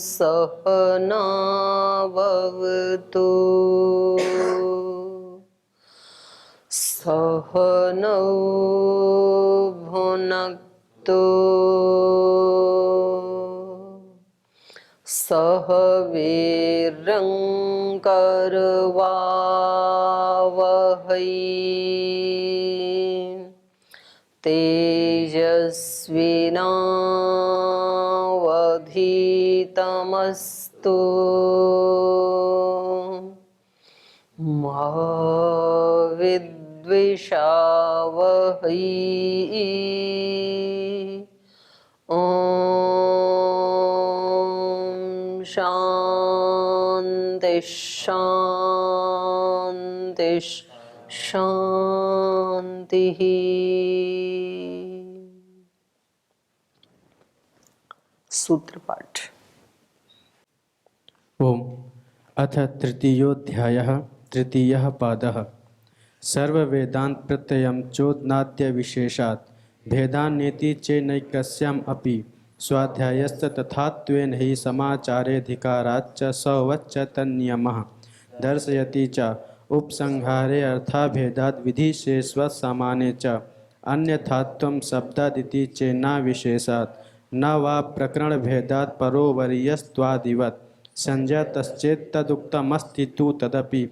सहनाववतु सहनौ भुनक्तु सह वीर्यं करवावहै तेजस्विनावधीतमस्तु मा विद्विषावहै ॐ शान्ति शान्ति शान्तिः। सूत्र पाठ। ओम अथ तृतीयोऽध्यायः तृतीयः पादः। सर्ववेदांत प्रत्ययं चोदनाद्य विशेषात् भेदान्येति चेनैकस्याम् अपि स्वाध्यायस्य तथात्वेन हि समाचारेऽधिकाराच्च सवच्च तन्नियमः दर्शयति च उपसंहारे अर्थाभेदाद् विधिशेषवत्समाने च अन्यथात्वं शब्दादिति चेन्ना विशेषात् न वा प्रकरणभेदात् परोवरीयस्त्वादिवत् संज्ञातश्चेत्तदुक्तमस्ति तु तदपि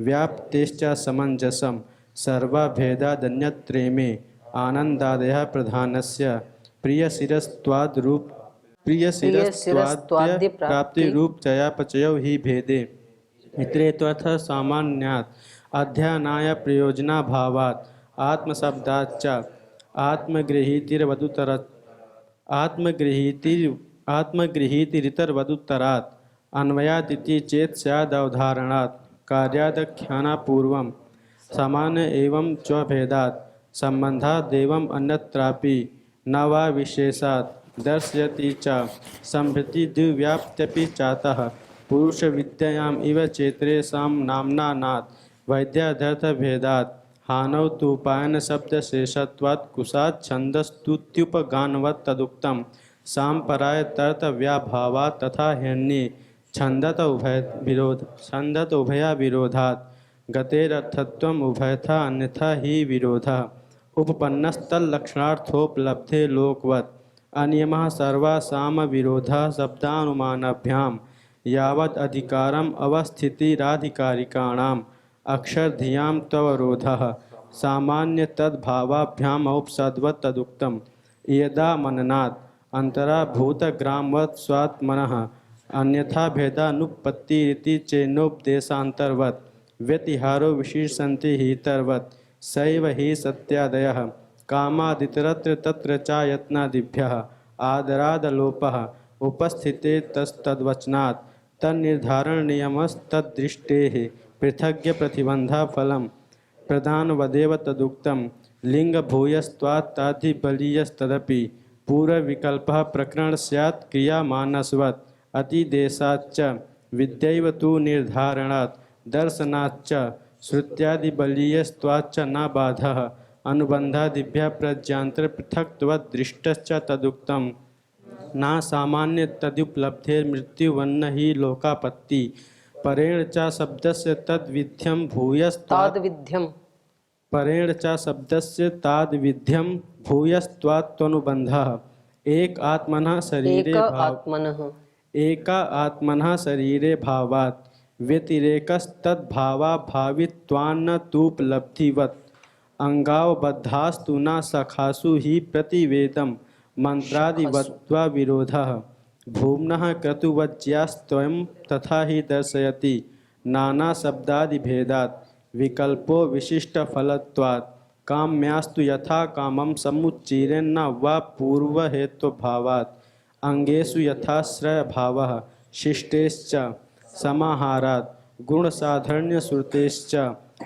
व्याप्तेश्च समञ्जसं सर्वाभेदादन्यत्रेमे आनन्दादयः प्रधानस्य प्रियशिरस्त्वाद्य प्राप्तिरूपचयापचयौ हि भेदे इतरेत्वर्थः सामान्यात् अध्ययनाय प्रयोजनाभावात् आत्मशब्दाच्च आत्मगृहीतिरितरवदुत्तरात् अन्वयादिति चेत् स्यादवधारणात् कार्यादख्यानापूर्वं सामान्य एवं च भेदात् सम्बन्धादेवम् अन्यत्रापि न वा विशेषात् दर्शयति च संभृतिद्व्याप्त्यपि चातः पुरुषविद्यायाम् इव चेतरेषां नाम्नानात् वैद्याध्यर्थभेदात् हानौ तु उपायनशब्दशेषत्वात् कुशात् छन्दस्तुत्युपगानवत् तदुक्तं साम्परायतर्थव्याभावात् तथा ह्यन्ये छन्दत उभयाविरोधात् गतेरर्थत्वम् उभयथा अन्यथा हि विरोधः उपपन्नस्तल्लक्षणार्थोपलब्धे लोकवत् अनियमः सर्वासां विरोधः शब्दानुमानाभ्यां यावत् अधिकारम् अवस्थितिराधिकारिकाणाम् अक्षरधियां त्ववरोधः सामान्यतद्भावाभ्याम् औपसद्वत् तदुक्तं यदा मननात् अन्तराभूतग्रामवत् स्वात्मनः अन्यथा भेदानुपत्तिरिति चेन्नोपदेशान्तर्वत् व्यतिहारो विशीर्षन्ति हि तरवत् सैव हि सत्यादयः कामादितरत्र तत्र च यत्नादिभ्यः आदरादलोपः उपस्थिते तस्तद्वचनात् तन्निर्धारणनियमस्तद्दृष्टेः पृथग्प्रतिबन्धफलं प्रधानवदेव तदुक्तं लिङ्गभूयस्त्वात्ताधिबलीयस्तदपि पूर्वविकल्पः प्रकरण स्यात् क्रियामानस्वत् अतिदेशाच्च विद्यैव तु निर्धारणात् दर्शनाच्च श्रुत्यादिबलीयस्त्वाच्च न बाधः अनुबन्धादिभ्यः प्रज्ञान्तरपृथक्त्वद्दृष्टश्च तदुक्तं न सामान्य तदुपलब्धेर्मृत्युवन्न हि लोकापत्ति परेण च शब्दस्य तद्विध्यं भूयस्ताद्विध्यं परेण च शब्दस्य ताद्विध्यं भूयस्त्वात्तनुबन्धः एक आत्मनः शरीरे भावात् व्यतिरेकस्तद्भावाभावित्वान्न तूपलब्धिवत् अंगावबद्धास्तु न सखासु हि प्रतिवेदं मंत्रादिवत्वा विरोधः भूम्नः क्रतुवज्यास्त्वं तथा हि दर्शयति नाना शब्दादिभेदात् विकल्पो विशिष्टफलत्वात् काम्यास्तु यथा कामं समुच्चीरेन्न वा पूर्वहेतुभावात् अंगेषु यथाश्रयभावः शिष्टेश्च समाहारात् गुणसाधर्ण्यश्रुतेश्च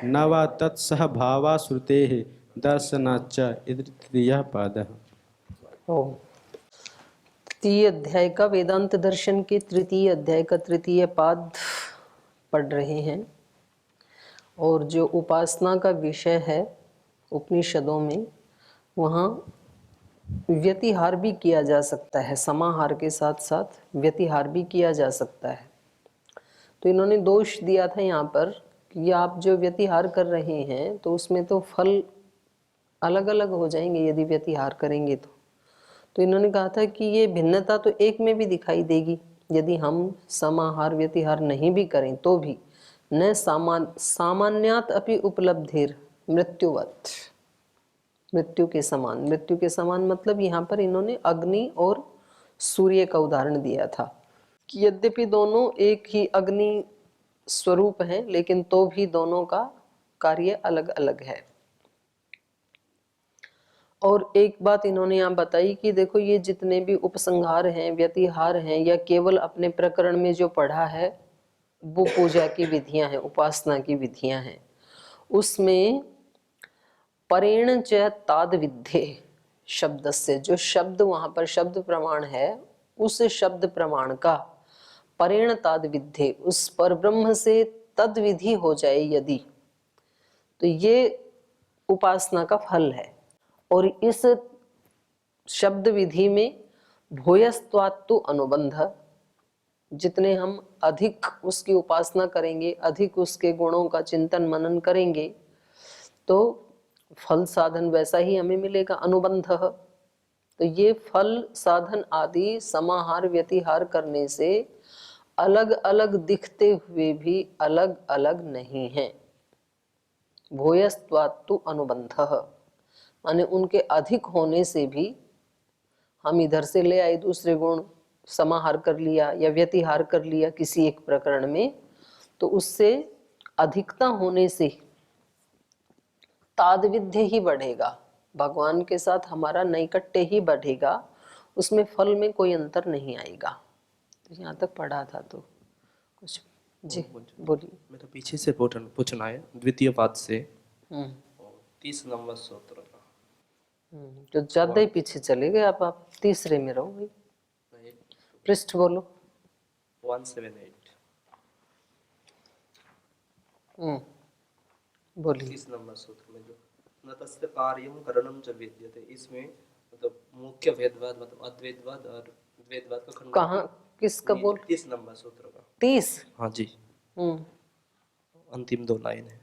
न वा तत्सहभावाश्रुतेः दर्शनाच्च इति तृतीयः पादः। ओम। तृतीय अध्याय का वेदांत दर्शन के तृतीय अध्याय का तृतीय पाद पढ़ रहे हैं और जो उपासना का विषय है उपनिषदों में, वहाँ व्यतिहार भी किया जा सकता है, समाहार के साथ साथ व्यतिहार भी किया जा सकता है। तो इन्होंने दोष दिया था यहाँ पर कि आप जो व्यतिहार कर रहे हैं तो उसमें तो फल अलग अलग हो जाएंगे यदि व्यतिहार करेंगे तो इन्होंने कहा था कि ये भिन्नता तो एक में भी दिखाई देगी यदि हम समाहार व्यतिहार नहीं भी करें तो भी। न सामान्यात अपि उपलब्धिर मृत्युवत, मृत्यु के समान। मृत्यु के समान मतलब यहाँ पर इन्होंने अग्नि और सूर्य का उदाहरण दिया था कि यद्यपि दोनों एक ही अग्नि स्वरूप हैं लेकिन तो भी दोनों का कार्य अलग अलग है। और एक बात इन्होंने यहाँ बताई कि देखो ये जितने भी उपसंहार हैं, व्यतिहार हैं, या केवल अपने प्रकरण में जो पढ़ा है वो पूजा की विधियां हैं, उपासना की विधियां हैं। उसमें परेण च ताद विद्धे शब्द से, जो शब्द वहां पर शब्द प्रमाण है, उस शब्द प्रमाण का परेण ताद विद्धे, उस पर ब्रह्म से तद विधि हो जाए यदि, तो ये उपासना का फल है। और इस शब्द विधि में भूयस्त्वात्तु अनुबंध, जितने हम अधिक उसकी उपासना करेंगे, अधिक उसके गुणों का चिंतन मनन करेंगे तो फल साधन वैसा ही हमें मिलेगा, अनुबंध। तो ये फल साधन आदि समाहार व्यतिहार करने से अलग अलग दिखते हुए भी अलग अलग नहीं है। भूयस्त्वात्तु अनुबंध माने उनके अधिक होने से भी, हम इधर से ले आए दूसरे गुण, समाहार कर लिया या व्यतिहार कर लिया किसी एक प्रकरण में, तो उससे अधिकता होने से तादविध्य ही बढ़ेगा, भगवान के साथ हमारा नैकट्य ही बढ़ेगा, उसमें फल में कोई अंतर नहीं आएगा। तो यहाँ तक पढ़ा था तो कुछ जी बोलिए। मेरा पीछे से पूछना है द्वितीय पाद से 30 नंबर सूत्र का। जो ज्यादा ही पीछे चले गए आप तीसरे में रहो भाई। पृष्ठ बोलो। 178 बोलिए। 30 नंबर सूत्र में जो न तस्य कार्यम करणम च विद्यते, इसमें मतलब मुख्य भेदवाद मतलब अद्वैतवाद और द्वैतवाद का खंडन। कहाँ किसका बोल? 30 नंबर सूत्र का। 30? हाँ जी। अंतिम 2 लाइन है।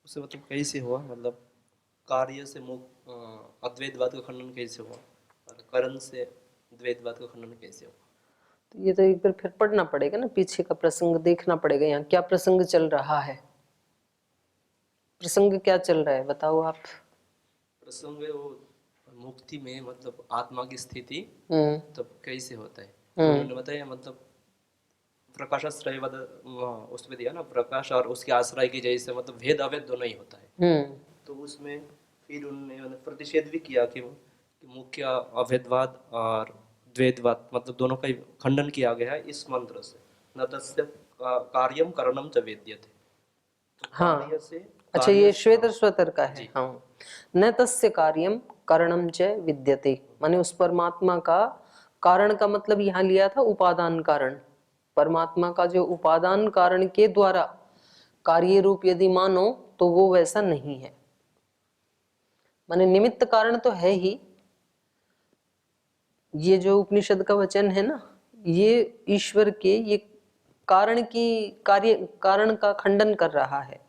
उसे मतलब कैसे हुआ, मतलब कार्य से अद्वैतवाद का खंडन कैसे हुआ और करण से द्वैतवाद का खंडन कैसे हुआ? तो ये तो एक बार फिर पढ़ना पड़ेगा ना, पीछे का प्रसंग देखना पड़ेगा। यहाँ क्या प्रसंग चल रहा है? प्रसंग क्या चल रहा है बताओ आप। प्रसंग है वो मुक्ति में मतलब आत्मा की स्थिति तब कैसे होता है, तो उन्होंने बताया मतलब प्रकाशाश्रय उसमें दिया ना, प्रकाश और उसके आश्रय की जैसे मतलब भेद अभेद दोनों ही होता है। तो उसमें फिर उन्होंने प्रतिषेध भी किया कि मुख्य अभेदवाद और द्वैतवाद मतलब दोनों का खंडन किया गया है इस मंत्र से। न तस्य कार्यम करणम च वेद्यते। हाँ अच्छा, ये श्वेतर स्वतर का है। हाँ, न तस्य कार्यम करणम च विद्यते, माने उस परमात्मा का कारण का मतलब यहाँ लिया था उपादान कारण। परमात्मा का जो उपादान कारण के द्वारा कार्य रूप यदि मानो तो वो वैसा नहीं है। माने निमित्त कारण तो है ही, ये जो उपनिषद का वचन है ना, ये ईश्वर के ये कारण की कारण का खंडन कर रहा है।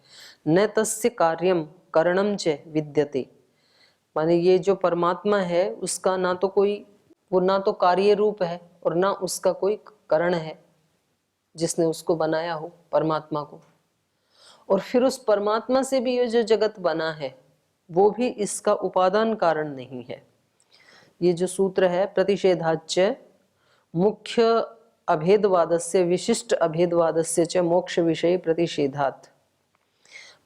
न तस्य कार्यम करणम च विद्यते, माने ये जो परमात्मा है उसका ना तो कोई वो ना तो कार्य रूप है और ना उसका कोई करण है जिसने उसको बनाया हो परमात्मा को। और फिर उस परमात्मा से भी ये जो जगत बना है वो भी इसका उपादान कारण नहीं है। ये जो सूत्र है प्रतिषेधाच्य मुख्य अभेदवादस्य विशिष्ट अभेदवादस्य च मोक्ष विषय प्रतिषेधात्,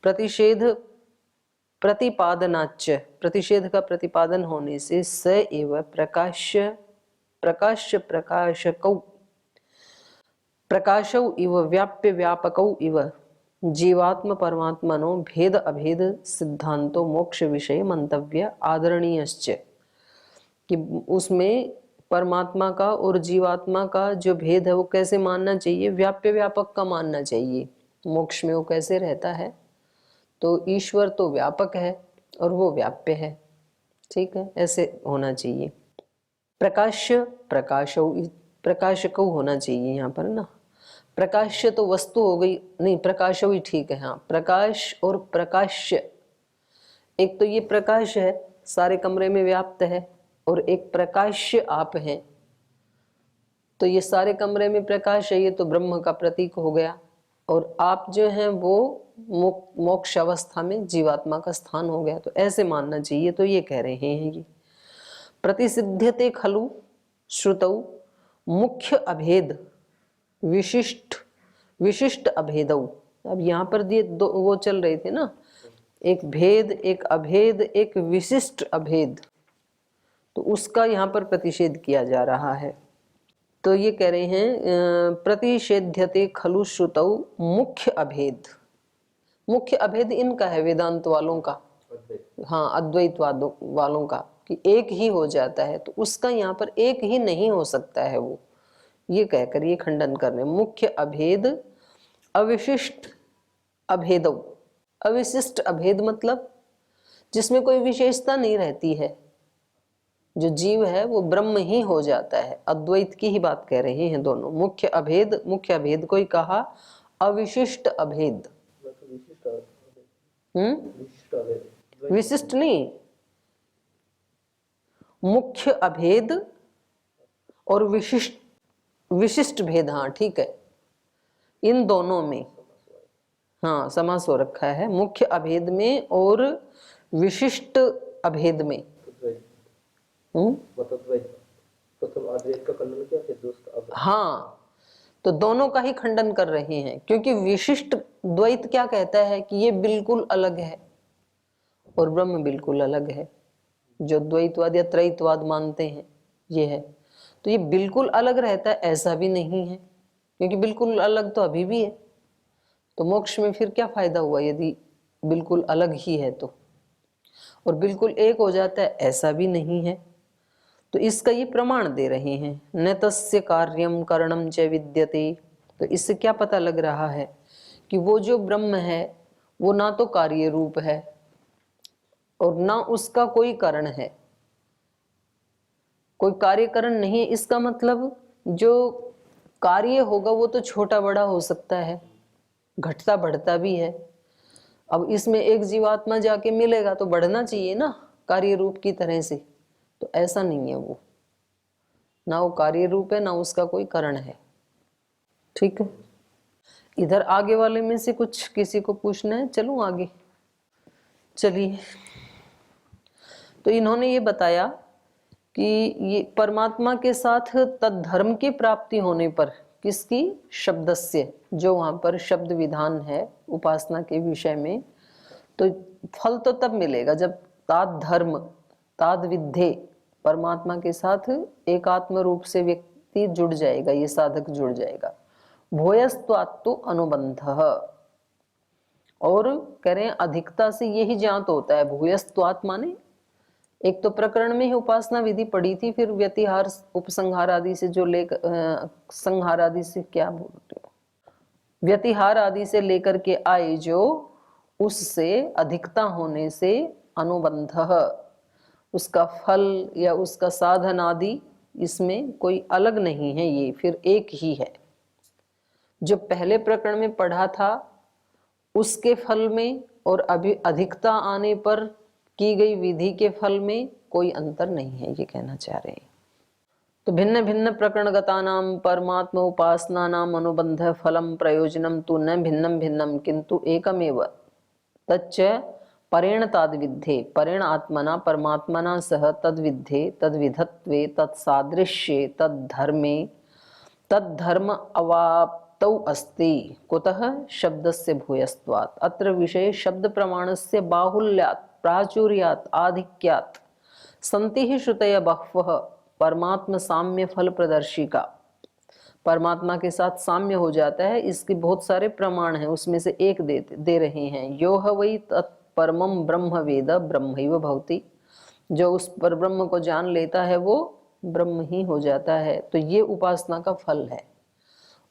प्रतिषेध प्रतिपादनाच्य, प्रतिषेध का प्रतिपादन होने से स एव प्रकाश्य प्रकाश्य प्रकाशकौ प्रकाशौ इव व्याप्य व्यापकौ इव जीवात्म परमात्मनो भेद अभेद सिद्धांतो मोक्ष विषय मंतव्य आदरणीयश्च, कि उसमें परमात्मा का और जीवात्मा का जो भेद है वो कैसे मानना चाहिए? व्याप्य व्यापक का मानना चाहिए। मोक्ष में वो कैसे रहता है? तो ईश्वर तो व्यापक है और वो व्याप्य है, ठीक है, ऐसे होना चाहिए। प्रकाश्य प्रकाशको होना चाहिए यहाँ पर ना। प्रकाश्य तो वस्तु हो गई, नहीं प्रकाश ही ठीक है। हाँ, प्रकाश और प्रकाश्य, एक तो ये प्रकाश है सारे कमरे में व्याप्त है, और एक प्रकाश्य आप हैं, तो ये सारे कमरे में प्रकाश है, ये तो ब्रह्म का प्रतीक हो गया। और आप जो हैं वो मोक्ष अवस्था में जीवात्मा का स्थान हो गया, तो ऐसे मानना चाहिए। तो ये कह रहे हैं ये प्रतिसिध्यते खलु श्रुतौ मुख्य अभेद विशिष्ट अभेदौ। अब यहाँ पर ये दो वो चल रहे थे ना, एक भेद, एक अभेद, एक विशिष्ट अभेद, तो उसका यहाँ पर प्रतिषेध किया जा रहा है। तो ये कह रहे हैं प्रतिषेध्यते खलु श्रुतौ मुख्य अभेद। मुख्य अभेद इनका है, वेदांत वालों का, हाँ अद्वैत वालों का, कि एक ही हो जाता है, तो उसका यहाँ पर एक ही नहीं हो सकता है वो, ये कहकर ये खंडन कर रहे हैं। मुख्य अभेद अविशिष्ट अभेदौ। अविशिष्ट अभेद मतलब जिसमें कोई विशेषता नहीं रहती है, जो जीव है वो ब्रह्म ही हो जाता है। अद्वैत की ही बात कह रहे हैं दोनों। मुख्य अभेद को ही कहा अविशिष्ट अभेद। विशिष्ट नहीं, मुख्य अभेद और विशिष्ट भेद, हाँ ठीक है, इन दोनों में हाँ समास हो रखा है, मुख्य अभेद में और विशिष्ट अभेद में। हाँ, तो दोनों का ही खंडन कर रहे हैं, क्योंकि विशिष्ट द्वैत क्या कहता है कि ये बिल्कुल अलग है और ब्रह्म बिल्कुल अलग है। जो द्वैतवाद या त्रैतवाद मानते हैं ये है, तो ये बिल्कुल अलग रहता है ऐसा भी नहीं है, क्योंकि बिल्कुल अलग तो अभी भी है। तो मोक्ष में फिर क्या फायदा हुआ यदि बिल्कुल अलग ही है तो, और बिल्कुल एक हो जाता है ऐसा भी नहीं है। तो इसका ये प्रमाण दे रहे हैं, न तस्य कार्यम करणम च विद्यते। तो इससे क्या पता लग रहा है कि वो जो ब्रह्म है वो ना तो कार्य रूप है और ना उसका कोई कारण है, कोई कार्यकरण नहीं है। इसका मतलब जो कार्य होगा वो तो छोटा बड़ा हो सकता है, घटता बढ़ता भी है। अब इसमें एक जीवात्मा जाके मिलेगा तो बढ़ना चाहिए ना कार्य रूप की तरह से, तो ऐसा नहीं है वो, ना वो कार्य रूप है ना उसका कोई कारण है। ठीक है, इधर आगे वाले में से कुछ किसी को पूछना है? चलूं आगे, चलिए। तो इन्होंने ये बताया कि ये परमात्मा के साथ तद्धर्म की प्राप्ति होने पर, किसकी? शब्दस्य, जो वहां पर शब्द विधान है उपासना के विषय में, तो फल तो तब मिलेगा जब ताद धर्म ताद विद्धे, परमात्मा के साथ एकात्म रूप से व्यक्ति जुड़ जाएगा, ये साधक जुड़ जाएगा। भूयस्त्वात्तु अनुबंधः, और कह रहे हैं अधिकता से यही ज्ञात होता है। भूयस्त्वात् माने एक तो प्रकरण में ही उपासना विधि पढ़ी थी, फिर व्यतिहार उपसंहार आदि से जो लेकर संहार आदि से क्या बोलते हो, व्यतिहार आदि से लेकर के आए जो, उससे अधिकता होने से अनुबंधः, उसका फल या उसका साधन आदि इसमें कोई अलग नहीं है, ये फिर एक ही है। जो पहले प्रकरण में पढ़ा था उसके फल में और अभी अधिकता आने पर की गई विधि के फल में कोई अंतर नहीं है, ये कहना चाह रहे हैं। तो भिन्न भिन्न प्रकरणगतानां परमात्म उपासनानां अनुबंध फलम प्रयोजनम तु न भिन्नम भिन्नम किंतु एकमेव तच्च परेण तद्विद्धे, परेण आत्मना परमात्मना सह तद्विद्धे तद्विधत्वे तत्सादृश्ये तद्धर्मे तद्धर्म अवाप्तौ अस्ति। कुतः? शब्दस्य भूयस्त्वात्। अत्र विषये शब्द प्रमाणस्य बाहुल्यात् प्राचुर्यात् आधिक्यात् सन्ति ही श्रुतयः बहवः परमात्म साम्य फल प्रदर्शिका। परमात्मा के साथ साम्य हो जाता है, इसके बहुत सारे प्रमाण हैं, उसमें से एक दे रहे हैं। यो ह वै तत्परमं ब्रह्म वेद ब्रह्मैव भवति, जो उस पर ब्रह्म को जान लेता है वो ब्रह्म ही हो जाता है। तो ये उपासना का फल है,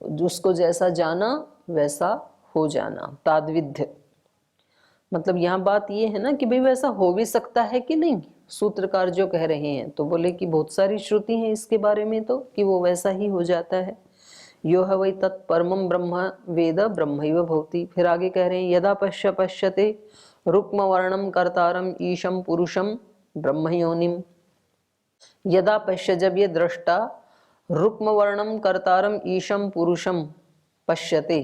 उसको जैसा जाना वैसा हो जाना। ताद्विध्य मतलब यहाँ बात ये है ना कि भाई वैसा हो भी सकता है कि नहीं, सूत्रकार जो कह रहे हैं, तो बोले कि बहुत सारी श्रुति हैं इसके बारे में तो कि वो वैसा ही हो जाता है। यो है वही तत्परमं ब्रह्म वेद ब्रह्मैव भवति। फिर आगे कह रहे हैं यदा पश्यते रुक्म वर्णम कर्तारम ईशम पुरुषम ब्रह्म योनिम। यदा पश्य, जब ये दृष्टा रुक्म वर्णम कर्तारम ईशम पुरुषम पश्यते,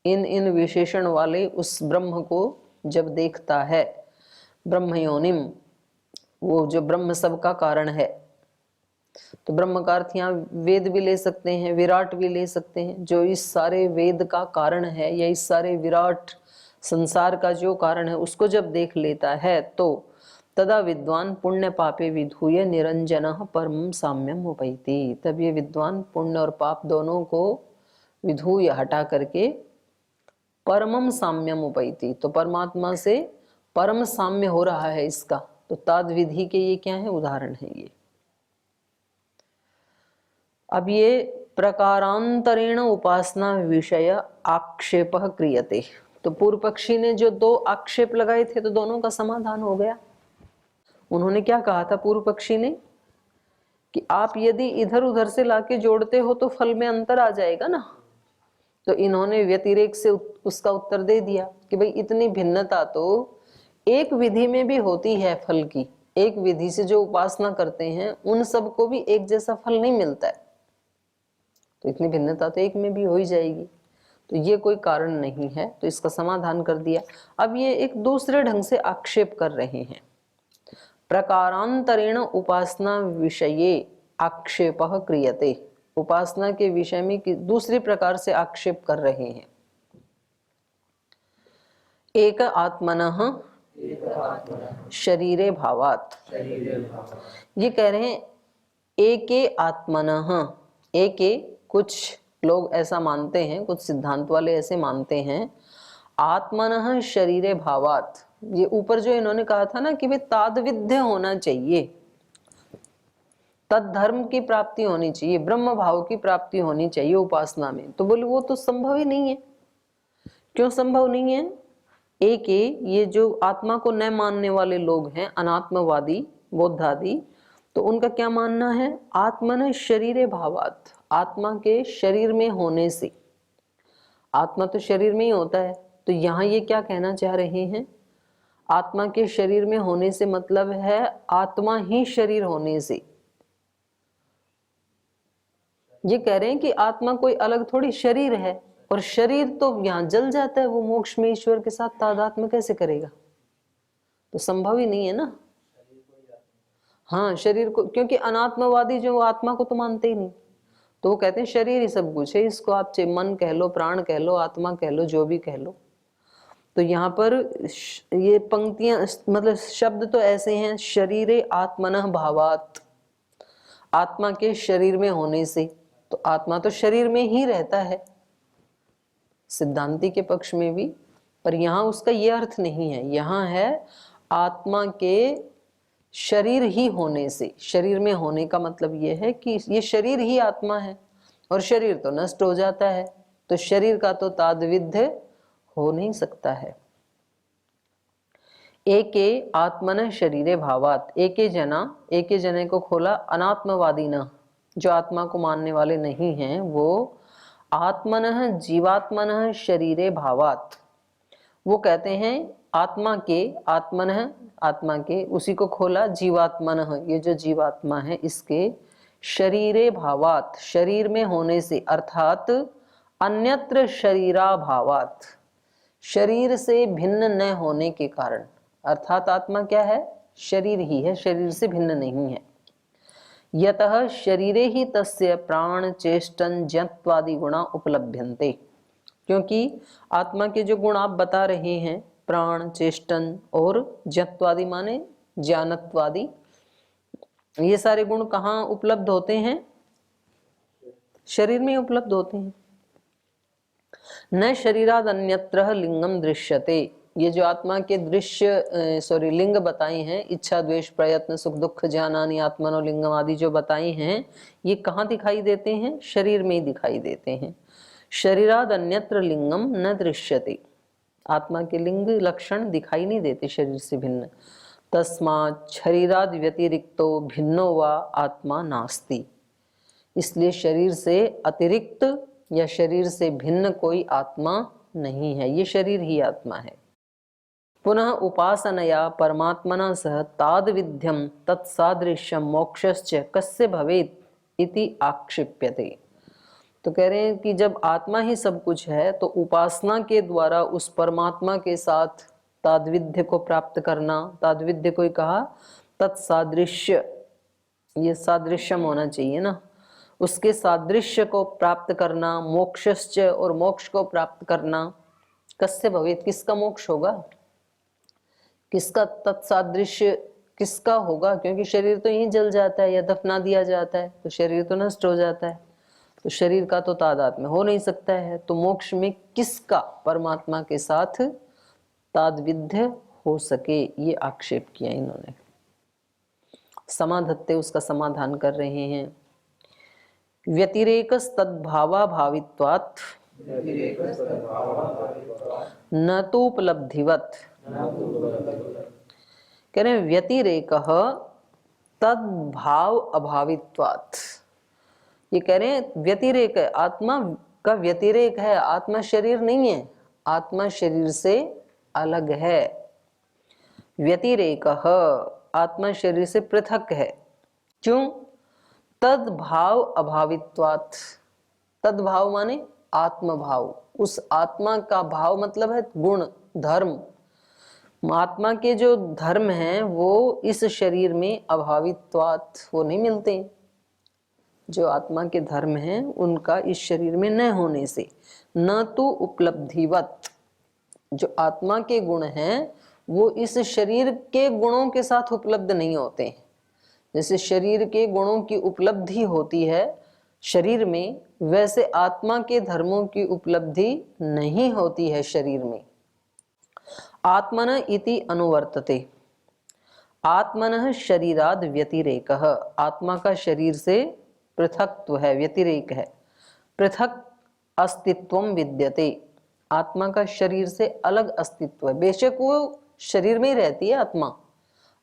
इन इन विशेषण वाले उस ब्रह्म को जब देखता है, ब्रह्म योनिम, वो जो ब्रह्म सब का कारण है। तो ब्रह्म का अर्थ यहाँ वेद भी ले सकते हैं, विराट भी ले सकते हैं, जो इस सारे वेद का कारण है या इस सारे विराट संसार का जो कारण है, उसको जब देख लेता है तो तदा विद्वान पुण्य पापे विधूय निरंजनः परम साम्यम उपैति। तब ये विद्वान पुण्य और पाप दोनों को विधूय हटा करके परमम साम्यम उपैति, तो परमात्मा से परम साम्य हो रहा है इसका। तो ताद विधि के ये क्या है, उदाहरण है ये। अब ये प्रकारांतरेण उपासना विषय आक्षेप क्रियते। तो पूर्व पक्षी ने जो दो आक्षेप लगाए थे, तो दोनों का समाधान हो गया। उन्होंने क्या कहा था पूर्व पक्षी ने कि आप यदि इधर उधर से लाके जोड़ते हो तो फल में अंतर आ जाएगा ना। तो इन्होंने व्यतिरेक से उसका उत्तर दे दिया कि भाई इतनी भिन्नता तो एक विधि में भी होती है फल की। एक विधि से जो उपासना करते हैं उन सबको भी एक जैसा फल नहीं मिलता है, तो इतनी भिन्नता तो एक में भी हो ही जाएगी। तो ये कोई कारण नहीं है, तो इसका समाधान कर दिया। अब ये एक दूसरे ढंग से आक्षेप कर रहे हैं। प्रकारांतरेण उपासना विषये आक्षेप क्रियते। उपासना के विषय में दूसरी प्रकार से आक्षेप कर रहे हैं। एक आत्मनः शरीरे भावात्। ये कह रहे हैं एके आत्मनः, एके, कुछ लोग ऐसा मानते हैं, कुछ सिद्धांत वाले ऐसे मानते हैं, आत्मनः शरीरे भावात्। ये ऊपर जो इन्होंने कहा था ना कि भाई तादविध्य होना चाहिए, तद धर्म की प्राप्ति होनी चाहिए, ब्रह्म भाव की प्राप्ति होनी चाहिए उपासना में। तो बोले वो तो संभव ही नहीं है। क्यों संभव नहीं है? एक ये जो आत्मा को न मानने वाले लोग हैं, अनात्मवादी बौद्धादि, तो उनका क्या मानना है, आत्मन शरीरे भावात्, आत्मा के शरीर में होने से। आत्मा तो शरीर में ही होता है, तो यहाँ ये क्या कहना चाह रहे हैं, आत्मा के शरीर में होने से मतलब है आत्मा ही शरीर होने से। ये कह रहे हैं कि आत्मा कोई अलग थोड़ी शरीर है, और शरीर तो यहाँ जल जाता है, वो मोक्ष में ईश्वर के साथ तादात्म्य कैसे करेगा? तो संभव ही नहीं है ना। हाँ, शरीर को, क्योंकि अनात्मवादी जो आत्मा को तो मानते ही नहीं, तो वो कहते हैं शरीर ही सब कुछ है, इसको आप चाहे मन कह लो, प्राण कह लो, आत्मा कह लो, जो भी कह लो। तो यहाँ पर ये पंक्तियां, मतलब शब्द तो ऐसे हैं, शरीरे आत्मनः भावात्, आत्मा के शरीर में होने से। तो आत्मा तो शरीर में ही रहता है सिद्धांति के पक्ष में भी, पर यहाँ उसका ये अर्थ नहीं है। यहाँ है आत्मा के शरीर ही होने से। शरीर में होने का मतलब ये है कि ये शरीर ही आत्मा है, और शरीर तो नष्ट हो जाता है, तो शरीर का तो तादविध्य हो नहीं सकता है। एके आत्मन शरीरे भावात्, एके जने को खोला अनात्मवादी न, जो आत्मा को मानने वाले नहीं हैं, वो आत्मनः जीवात्मनः शरीरे भावात्, वो कहते हैं आत्मा के, आत्मनः आत्मा के, उसी को खोला जीवात्मनः, ये जो जीवात्मा है इसके शरीरे भावात्, शरीर में होने से, अर्थात अन्यत्र शरीरा भावात्, शरीर से भिन्न न होने के कारण। अर्थात आत्मा क्या है, शरीर ही है, शरीर से भिन्न नहीं है। यतः शरीरे ही तस्य प्राण चेष्टन जत्वादि गुणा उपलभ्यन्ते, क्योंकि आत्मा के जो गुण आप बता रहे हैं, प्राण, चेष्टन और जत्वादि माने ज्ञानत्वादि, ये सारे गुण कहाँ उपलब्ध होते हैं, शरीर में उपलब्ध होते हैं। न शरीराद अन्यत्र लिंगम दृश्यते, ये जो आत्मा के दृश्य लिंग बताए हैं, इच्छा द्वेष प्रयत्न सुख दुख ज्ञानानि आत्मनो लिंगम आदि जो बताए हैं, ये कहाँ दिखाई देते हैं, शरीर में ही दिखाई देते हैं। शरीराद अन्यत्र लिंगम न दृश्यते, आत्मा के लिंग लक्षण दिखाई नहीं देते शरीर से भिन्न। तस्मात् शरीराद व्यतिरिक्तो भिन्नो वा आत्मा नास्ति। इसलिए शरीर से अतिरिक्त या शरीर से भिन्न कोई आत्मा नहीं है, ये शरीर ही आत्मा है। पुनः उपासनया परमात्मना सह ताद्विध्यम तत्सादृश्यम मोक्षश्च कस्य भवेत् इति आक्षिप्यते। तो कह रहे हैं कि जब आत्मा ही सब कुछ है तो उपासना के द्वारा उस परमात्मा के साथ ताद्विध्य को प्राप्त करना, ताद्विध्य को ही कहा तत्सादृश्य, ये सादृश्यम होना चाहिए ना, उसके सादृश्य को प्राप्त करना, मोक्षश्च और मोक्ष को प्राप्त करना। कस्य भवेत्, किसका मोक्ष होगा, किसका तत्सादृश्य किसका होगा, क्योंकि शरीर तो यहीं जल जाता है या दफना दिया जाता है, तो शरीर तो नष्ट हो जाता है, तो शरीर का तो तादात्म्य हो नहीं सकता है। तो मोक्ष में किसका, परमात्मा के साथ ताद्विध्य हो सके, ये आक्षेप किया इन्होंने। समाधत्ते उसका समाधान कर रहे हैं। व्यतिरेकस्तद्भावाभावित्वात् न तो उपलब्धिवत्, कह रहे हैं व्यतिरेकः तद्भाव अभावित्वात्। ये कह रहे हैं व्यतिरेक है, आत्मा का व्यतिरेक है, आत्मा शरीर नहीं है, आत्मा शरीर से अलग है। व्यतिरेकः, आत्मा शरीर से पृथक है। क्यों? तद्भाव अभावित्वात्, तद्भाव माने आत्मभाव, उस आत्मा का भाव मतलब है गुण धर्म, आत्मा के जो धर्म हैं वो इस शरीर में अभावित्वात्, वो नहीं मिलते। जो आत्मा के धर्म हैं उनका इस शरीर में न होने से, न तो उपलब्धिवत, जो आत्मा के गुण हैं वो इस शरीर के गुणों के साथ उपलब्ध नहीं होते हैं। जैसे शरीर के गुणों की उपलब्धि होती है शरीर में, वैसे आत्मा के धर्मों की उपलब्धि नहीं होती है शरीर में। आत्मन इति अनुवर्तते, आत्मनः शरीराद व्यतिरेकः, आत्मा का शरीर से पृथक्त्व है, व्यतिरेक है। पृथक अस्तित्वम विद्यते, आत्मा का शरीर से अलग अस्तित्व है। बेशक वो शरीर में ही रहती है आत्मा,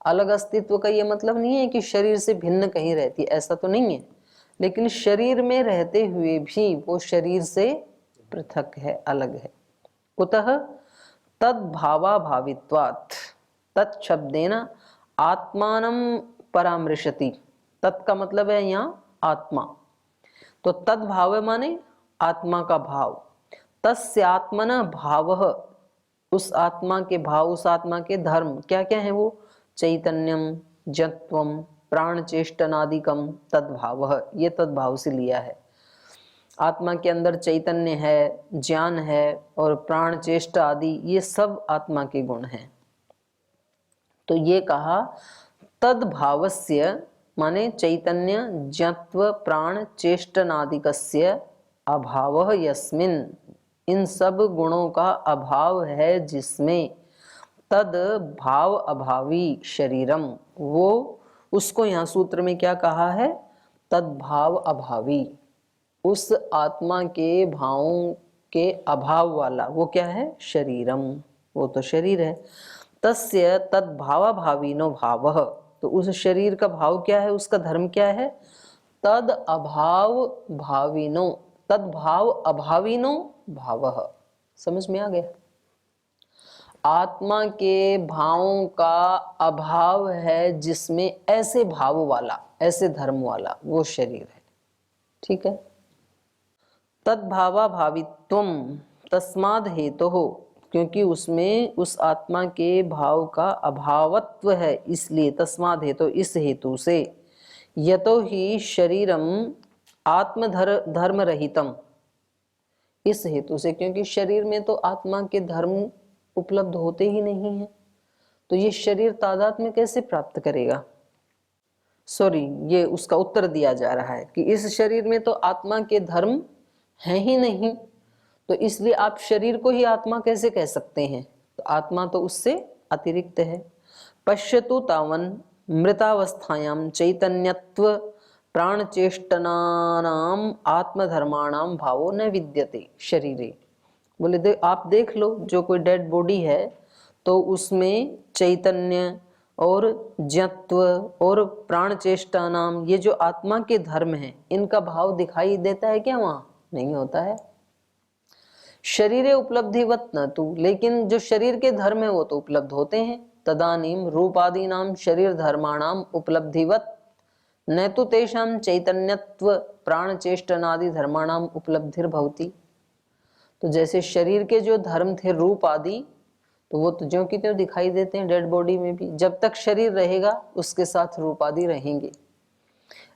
अलग अस्तित्व का ये मतलब नहीं है कि शरीर से भिन्न कहीं रहती है, ऐसा तो नहीं है, लेकिन शरीर में रहते हुए भी वो शरीर से पृथक है, अलग है। कुतः तद्भावाभावित्वात्, तत्शब्देन आत्मानं परामृशति, तत् का मतलब है यहाँ आत्मा, तो तद्भाव माने आत्मा का भाव, तस्यात्मनः भावः, उस आत्मा के भाव, उस आत्मा के धर्म क्या क्या है वो, चैतन्यम जत्वम प्राणचेष्टनादिकम तद्भावः, ये तद्भाव से लिया है। आत्मा के अंदर चैतन्य है, ज्ञान है और प्राण चेष्टा आदि, ये सब आत्मा के गुण हैं। तो ये कहा तद्भावस्य माने चैतन्य ज्ञत्व प्राण चेष्टनादिकस्य अभावः यस्मिन्, इन सब गुणों का अभाव है जिसमें, तद भाव अभावी शरीरम, वो उसको यहाँ सूत्र में क्या कहा है, तद्भाव अभावी, उस आत्मा के भावों के अभाव वाला, वो क्या है, शरीरम, वो तो शरीर है। तस्य तद्भावाभाविनो भावः, तो उस शरीर का भाव क्या है, उसका धर्म क्या है, तद अभाव भाविनो, तद्भाव अभाविनो भावः। समझ में आ गया? आत्मा के भावों का अभाव है जिसमें ऐसे भाव वाला, ऐसे धर्म वाला वो शरीर है। ठीक है। तद्भावाभावित्वम तस्माद् हेतु हो, क्योंकि उसमें उस आत्मा के भाव का अभावत्व है, इसलिए तस्माद् हेतु, इस हेतु से, यतो ही शरीरम आत्मधर्म रहितम, इस हेतु से, क्योंकि शरीर में तो आत्मा के धर्म उपलब्ध होते ही नहीं है, तो ये शरीर तादात्म्य कैसे प्राप्त करेगा। सॉरी, ये उसका उत्तर दिया जा रहा है कि इस शरीर में तो आत्मा के धर्म हैं ही नहीं, तो इसलिए आप शरीर को ही आत्मा कैसे कह सकते हैं, तो आत्मा तो उससे अतिरिक्त है। पश्यतु तावन मृतावस्थायाम चैतन्यत्व प्राण चेष्टनानाम आत्मधर्माणाम भावो न विद्यते शरीरे। बोले आप देख लो, जो कोई डेड बॉडी है तो उसमें चैतन्य और ज्ञत्व और प्राण चेष्टा नाम, ये जो आत्मा के धर्म हैं, इनका भाव दिखाई देता है क्या? वहां नहीं होता है। शरीरे उपलब्धिवत न तू, लेकिन जो शरीर के धर्म है वो तो उपलब्ध होते हैं। तदानीम रूपादि नाम शरीर धर्माणाम उपलब्धिवत न तो तेषाम चैतन्यत्व प्राण चेष्टनादि धर्माणाम उपलब्धिर भवति। तो जैसे शरीर के जो धर्म थे रूप आदि, तो वो तो ज्यों की त्यों दिखाई देते हैं डेड बॉडी में भी। जब तक शरीर रहेगा उसके साथ रूप आदि रहेंगे।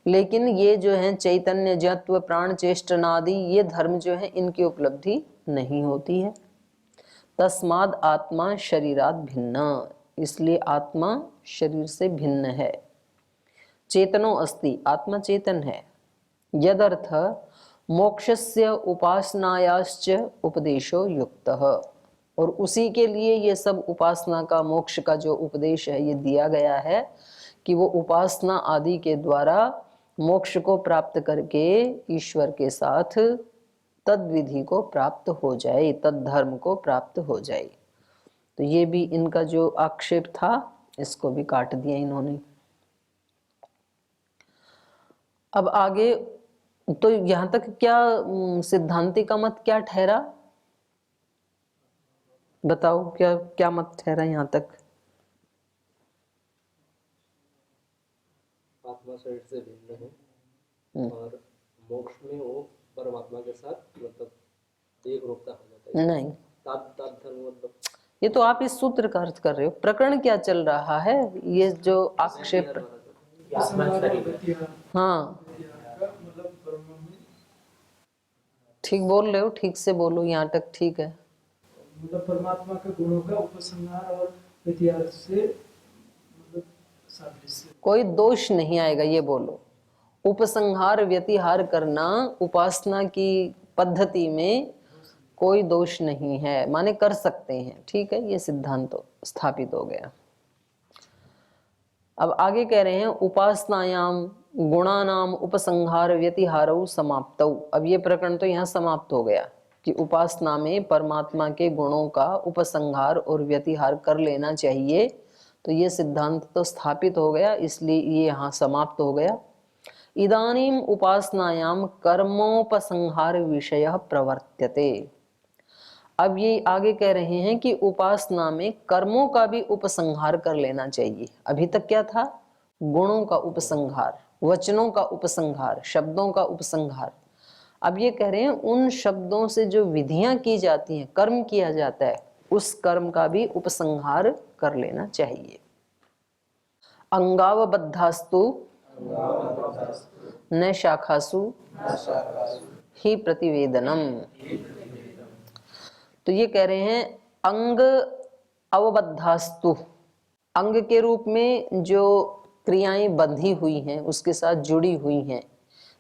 लेकिन ये जो है चैतन्य जत्व प्राण चेष्टनादि, ये धर्म जो है इनकी उपलब्धि नहीं होती है। तस्माद आत्मा शरीरात भिन्न, इसलिए आत्मा शरीर से भिन्न है। चेतनो अस्ति, आत्मा चेतन है। यदर्थ मोक्षस्य उपासनायाश्च उपदेशो युक्तः, और उसी के लिए ये सब उपासना का, मोक्ष का जो उपदेश है ये दिया गया है कि वो उपासना आदि के द्वारा मोक्ष को प्राप्त करके ईश्वर के साथ तद विधि को प्राप्त हो जाए, तद धर्म को प्राप्त हो जाए। तो ये भी इनका जो आक्षेप था इसको भी काट दिया इन्होंने। अब आगे तो यहां तक क्या सिद्धांति का मत क्या ठहरा? बताओ क्या क्या मत ठहरा यहाँ तक? आत्मा शरीर से भिन्न है और मोक्ष में वो परमात्मा के साथ मतलब एक रूपता हो जाता है। नहीं, धर्म मतलब ये तो आप इस सूत्र का अर्थ कर रहे हो। प्रकरण क्या चल रहा है? ये जो आक्षेप, हाँ ठीक बोल रहे हो, ठीक से बोलो, यहाँ तक ठीक है। मतलब परमात्मा के गुणों का उपसंहार और व्यतिहार से मतलब सादृश्य, कोई दोष नहीं आएगा, ये बोलो। उपसंहार व्यतिहार करना उपासना की पद्धति में कोई दोष नहीं है, माने कर सकते हैं, ठीक है, ये सिद्धांत तो स्थापित हो गया। अब आगे कह रहे हैं उपासनायाम गुणानाम उपसंहार व्यतिहारौ समाप्तौ। अब ये प्रकरण तो यहाँ समाप्त हो गया कि उपासना में परमात्मा के गुणों का उपसंहार और व्यतिहार कर लेना चाहिए। तो ये सिद्धांत तो स्थापित हो गया, इसलिए ये यहाँ समाप्त हो गया। इदानीम उपासनायाम कर्मोपसंहार विषय प्रवर्त्यते। अब ये आगे कह रहे हैं कि उपासना में कर्मों का भी उपसंहार कर लेना चाहिए। अभी तक क्या था? गुणों का उपसंहार, वचनों का उपसंहार, शब्दों का उपसंहार। अब ये कह रहे हैं उन शब्दों से जो विधियां की जाती हैं, कर्म किया जाता है, उस कर्म का भी उपसंहार कर लेना चाहिए। अंगावबद्धास्तु न शाखासु ही प्रतिवेदनम। तो ये कह रहे हैं अंग अवबद्धास्तु, अंग के रूप में जो क्रियाएं बंधी हुई हैं, उसके साथ जुड़ी हुई हैं।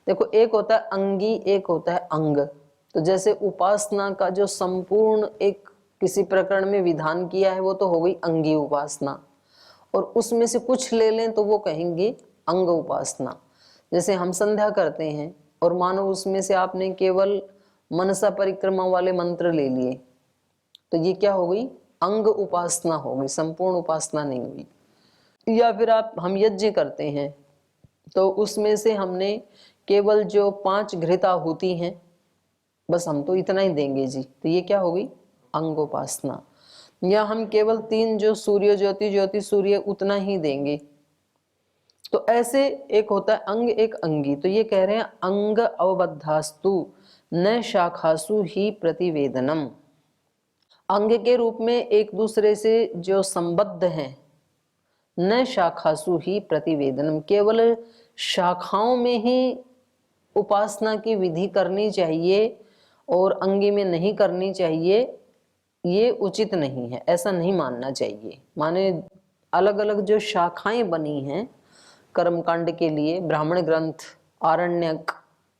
देखो, एक होता है अंगी, एक होता है अंग। तो जैसे उपासना का जो संपूर्ण एक किसी प्रकरण में विधान किया है वो तो हो गई अंगी उपासना, और उसमें से कुछ ले लें तो वो कहेंगे अंग उपासना। जैसे हम संध्या करते हैं और मानो उसमें से आपने केवल मनसा परिक्रमा वाले मंत्र ले लिए, तो ये क्या हो गई? अंग उपासना हो गई, संपूर्ण उपासना नहीं हुई। या फिर हम यज्ञ करते हैं तो उसमें से हमने केवल जो 5 घृताहुति हैं, बस हम तो इतना ही देंगे जी, तो ये क्या हो गई? अंगोपासना। या हम केवल 3 जो सूर्य ज्योति सूर्य उतना ही देंगे। तो ऐसे एक होता है अंग, एक अंगी। तो ये कह रहे हैं अंग अवबद्धास्तु न शाखासु ही प्रतिवेदनम। अंग के रूप में एक दूसरे से जो संबद्ध हैं, न शाखासु ही प्रतिवेदनम, केवल शाखाओं में ही उपासना की विधि करनी चाहिए और अंगी में नहीं करनी चाहिए, ये उचित नहीं है, ऐसा नहीं मानना चाहिए। माने अलग अलग जो शाखाएं बनी हैं कर्मकांड के लिए, ब्राह्मण ग्रंथ, आरण्यक,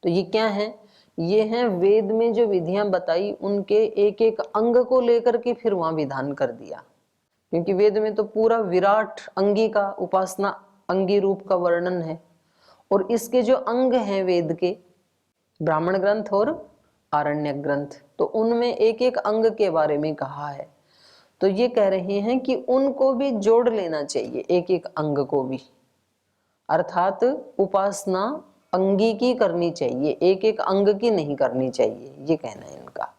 तो ये क्या है? ये हैं वेद में जो विधियां बताई, उनके एक एक अंग को लेकर के फिर वहां विधान कर दिया। क्योंकि वेद में तो पूरा विराट अंगी का, उपासना अंगी रूप का वर्णन है, और इसके जो अंग हैं वेद के, ब्राह्मण ग्रंथ और आरण्यक ग्रंथ, तो उनमें एक एक अंग के बारे में कहा है। तो ये कह रहे हैं कि उनको भी जोड़ लेना चाहिए, एक एक अंग को भी, अर्थात उपासना अंगी की करनी चाहिए, एक एक अंग की नहीं करनी चाहिए, ये कहना है इनका।